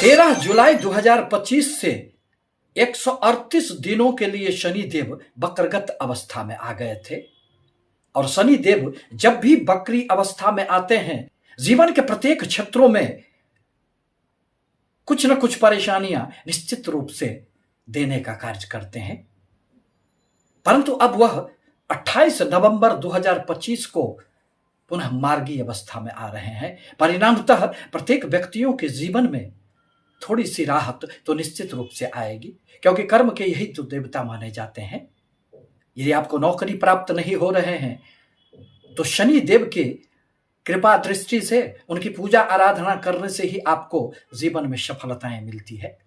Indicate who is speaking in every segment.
Speaker 1: 13 जुलाई 2025 से 138 दिनों के लिए शनिदेव वक्रगत अवस्था में आ गए थे। और शनिदेव जब भी वक्री अवस्था में आते हैं, जीवन के प्रत्येक क्षेत्रों में कुछ न कुछ परेशानियां निश्चित रूप से देने का कार्य करते हैं। परंतु अब वह 28 नवंबर 2025 को पुनः मार्गी अवस्था में आ रहे हैं। परिणामतः प्रत्येक व्यक्तियों के जीवन में थोड़ी सी राहत तो निश्चित रूप से आएगी, क्योंकि कर्म के यही तो देवता माने जाते हैं। यदि आपको नौकरी प्राप्त नहीं हो रहे हैं तो शनि देव की कृपा दृष्टि से, उनकी पूजा आराधना करने से ही आपको जीवन में सफलताएं मिलती है।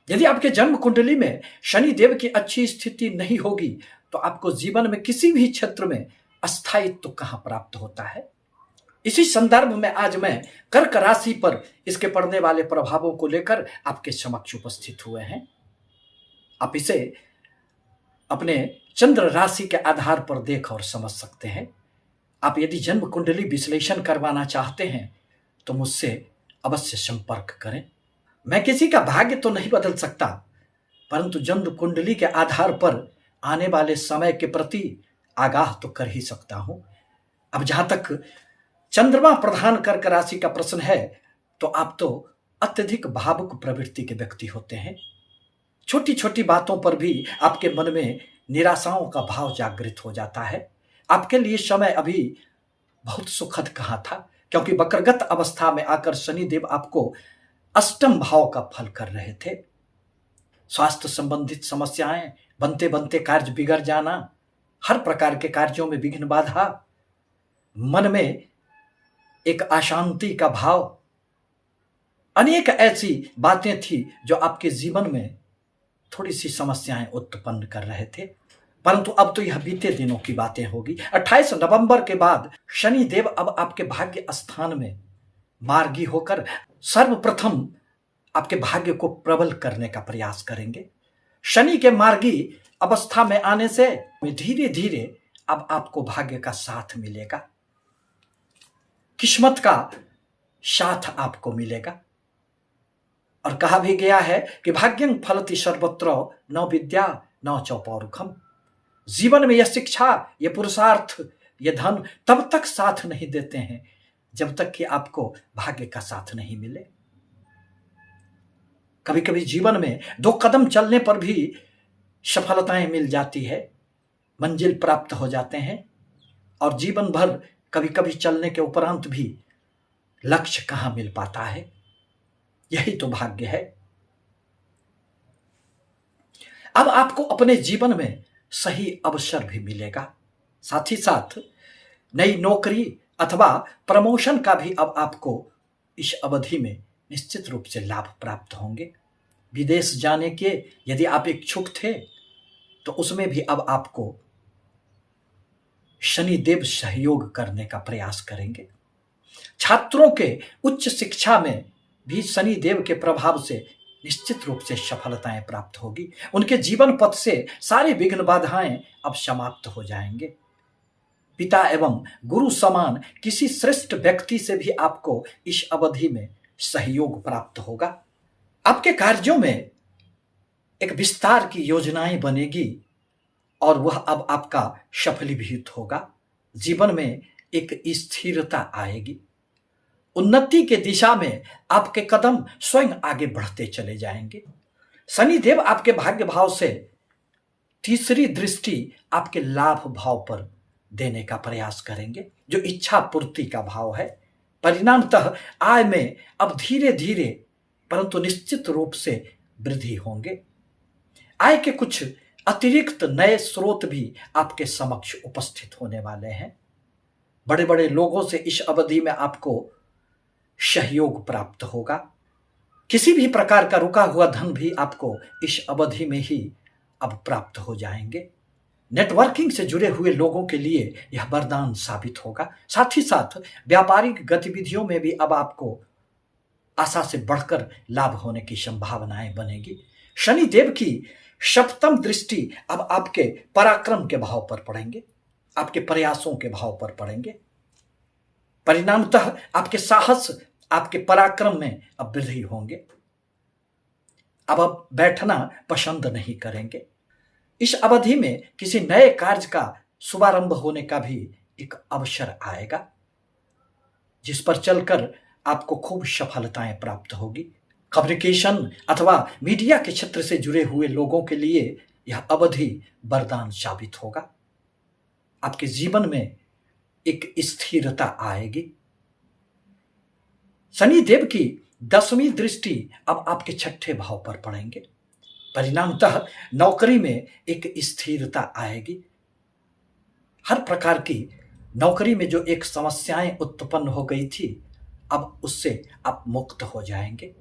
Speaker 1: यदि आपके जन्म कुंडली में शनि देव की अच्छी स्थिति नहीं होगी तो आपको जीवन में किसी भी क्षेत्र में अस्थायित्व कहां प्राप्त होता है। इसी संदर्भ में आज मैं कर्क राशि पर इसके पड़ने वाले प्रभावों को लेकर आपके समक्ष उपस्थित हुए हैं। आप इसे अपने चंद्र राशि के आधार पर देख और समझ सकते हैं। आप यदि जन्म कुंडली विश्लेषण करवाना चाहते हैं तो मुझसे अवश्य संपर्क करें। मैं किसी का भाग्य तो नहीं बदल सकता, परंतु जन्म कुंडली के आधार पर आने वाले समय के प्रति आगाह तो कर ही सकता हूं। अब जहां तक चंद्रमा प्रधान कर्क राशि का प्रश्न है, तो आप तो अत्यधिक भावुक प्रवृत्ति के व्यक्ति होते हैं। छोटी छोटी बातों पर भी आपके मन में निराशाओं का भाव जागृत हो जाता है। आपके लिए समय अभी बहुत सुखद कहाँ था, क्योंकि वक्रगत अवस्था में आकर शनिदेव आपको अष्टम भाव का फल कर रहे थे। स्वास्थ्य संबंधित समस्याएं, बनते बनते कार्य बिगड़ जाना, हर प्रकार के कार्यों में विघ्न बाधा, मन में एक अशांति का भाव, अनेक ऐसी बातें थी जो आपके जीवन में थोड़ी सी समस्याएं उत्पन्न कर रहे थे। परंतु अब तो यह बीते दिनों की बातें होगी। 28 नवंबर के बाद शनि देव अब आपके भाग्य स्थान में मार्गी होकर सर्वप्रथम आपके भाग्य को प्रबल करने का प्रयास करेंगे। शनि के मार्गी अवस्था में आने से धीरे धीरे अब आपको भाग्य का साथ मिलेगा, किस्मत का साथ आपको मिलेगा। और कहा भी गया है कि भाग्यं फलति सर्वत्र न विद्या न च पौरुखम। जीवन में यह शिक्षा, यह पुरुषार्थ, यह धन तब तक साथ नहीं देते हैं जब तक कि आपको भाग्य का साथ नहीं मिले। कभी कभी जीवन में 2 कदम चलने पर भी सफलताएं मिल जाती है, मंजिल प्राप्त हो जाते हैं। और जीवन भर कभी कभी चलने के उपरांत भी लक्ष्य कहां मिल पाता है। यही तो भाग्य है। अब आपको अपने जीवन में सही अवसर भी मिलेगा, साथ ही साथ नई नौकरी अथवा प्रमोशन का भी अब आपको इस अवधि में निश्चित रूप से लाभ प्राप्त होंगे। विदेश जाने के यदि आप इच्छुक थे तो उसमें भी अब आपको शनिदेव सहयोग करने का प्रयास करेंगे। छात्रों के उच्च शिक्षा में भी शनिदेव के प्रभाव से निश्चित रूप से सफलताएं प्राप्त होगी। उनके जीवन पथ से सारी विघ्न बाधाएं अब समाप्त हो जाएंगे। पिता एवं गुरु समान किसी श्रेष्ठ व्यक्ति से भी आपको इस अवधि में सहयोग प्राप्त होगा। आपके कार्यों में एक विस्तार की योजनाएं बनेगी और वह अब आपका सफलीभूत होगा। जीवन में एक स्थिरता आएगी। उन्नति के दिशा में आपके कदम स्वयं आगे बढ़ते चले जाएंगे। शनिदेव आपके भाग्य भाव से तीसरी दृष्टि आपके लाभ भाव पर देने का प्रयास करेंगे, जो इच्छा पूर्ति का भाव है। परिणामतः आय में अब धीरे धीरे परंतु निश्चित रूप से वृद्धि होंगे। आय के कुछ अतिरिक्त नए स्रोत भी आपके समक्ष उपस्थित होने वाले हैं। बड़े बड़े लोगों से इस अवधि में आपको सहयोग प्राप्त होगा। किसी भी प्रकार का रुका हुआ धन भी आपको इस अवधि में ही अब प्राप्त हो जाएंगे। नेटवर्किंग से जुड़े हुए लोगों के लिए यह वरदान साबित होगा। साथ ही साथ व्यापारिक गतिविधियों में भी अब आपको आशा से बढ़कर लाभ होने की संभावनाएं बनेगी। शनि देव की सप्तम दृष्टि अब आपके पराक्रम के भाव पर पड़ेंगे, आपके प्रयासों के भाव पर पड़ेंगे। परिणामतः आपके साहस, आपके पराक्रम में अब वृद्धि होंगे। अब बैठना पसंद नहीं करेंगे। इस अवधि में किसी नए कार्य का शुभारंभ होने का भी एक अवसर आएगा, जिस पर चलकर आपको खूब सफलताएं प्राप्त होगी। कम्युनिकेशन अथवा मीडिया के क्षेत्र से जुड़े हुए लोगों के लिए यह अवधि वरदान साबित होगा। आपके जीवन में एक स्थिरता आएगी। शनिदेव की 10वीं दृष्टि अब आपके छठे भाव पर पड़ेंगे। परिणामतः नौकरी में एक स्थिरता आएगी। हर प्रकार की नौकरी में जो एक समस्याएं उत्पन्न हो गई थी, अब उससे आप मुक्त हो जाएंगे।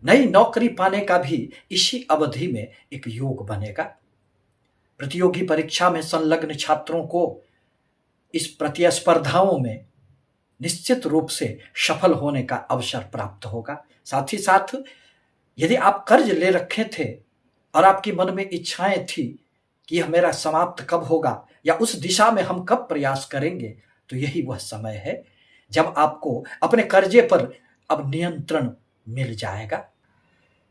Speaker 1: नई नौकरी पाने का भी इसी अवधि में एक योग बनेगा। प्रतियोगी परीक्षा में संलग्न छात्रों को इस प्रतिस्पर्धाओं में निश्चित रूप से सफल होने का अवसर प्राप्त होगा। साथ ही साथ यदि आप कर्ज ले रखे थे और आपकी मन में इच्छाएं थी कि यह मेरा समाप्त कब होगा या उस दिशा में हम कब प्रयास करेंगे, तो यही वह समय है जब आपको अपने कर्जे पर अब नियंत्रण मिल जाएगा।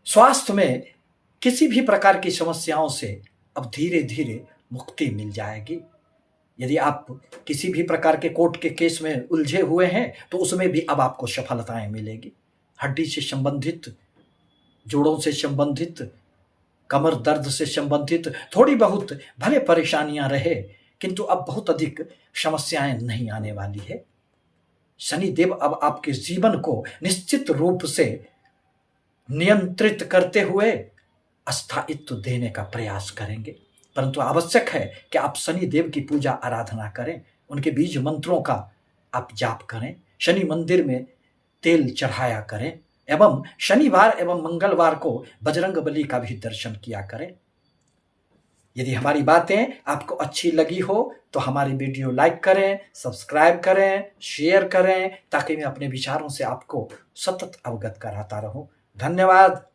Speaker 1: स्वास्थ्य में किसी भी प्रकार की समस्याओं से अब धीरे धीरे मुक्ति मिल जाएगी। यदि आप किसी भी प्रकार के कोर्ट के केस में उलझे हुए हैं तो उसमें भी अब आपको सफलताएं मिलेगी। हड्डी से संबंधित, जोड़ों से संबंधित, कमर दर्द से संबंधित थोड़ी बहुत भले परेशानियां रहे, किंतु अब बहुत अधिक समस्याएं नहीं आने वाली है। शनिदेव अब आपके जीवन को निश्चित रूप से नियंत्रित करते हुए स्थायित्व देने का प्रयास करेंगे। परंतु आवश्यक है कि आप शनि देव की पूजा आराधना करें, उनके बीज मंत्रों का आप जाप करें, शनि मंदिर में तेल चढ़ाया करें एवं शनिवार एवं मंगलवार को बजरंग बली का भी दर्शन किया करें। यदि हमारी बातें आपको अच्छी लगी हो तो हमारी वीडियो लाइक करें, सब्सक्राइब करें, शेयर करें, ताकि मैं अपने विचारों से आपको सतत अवगत कराता रहूं। धन्यवाद।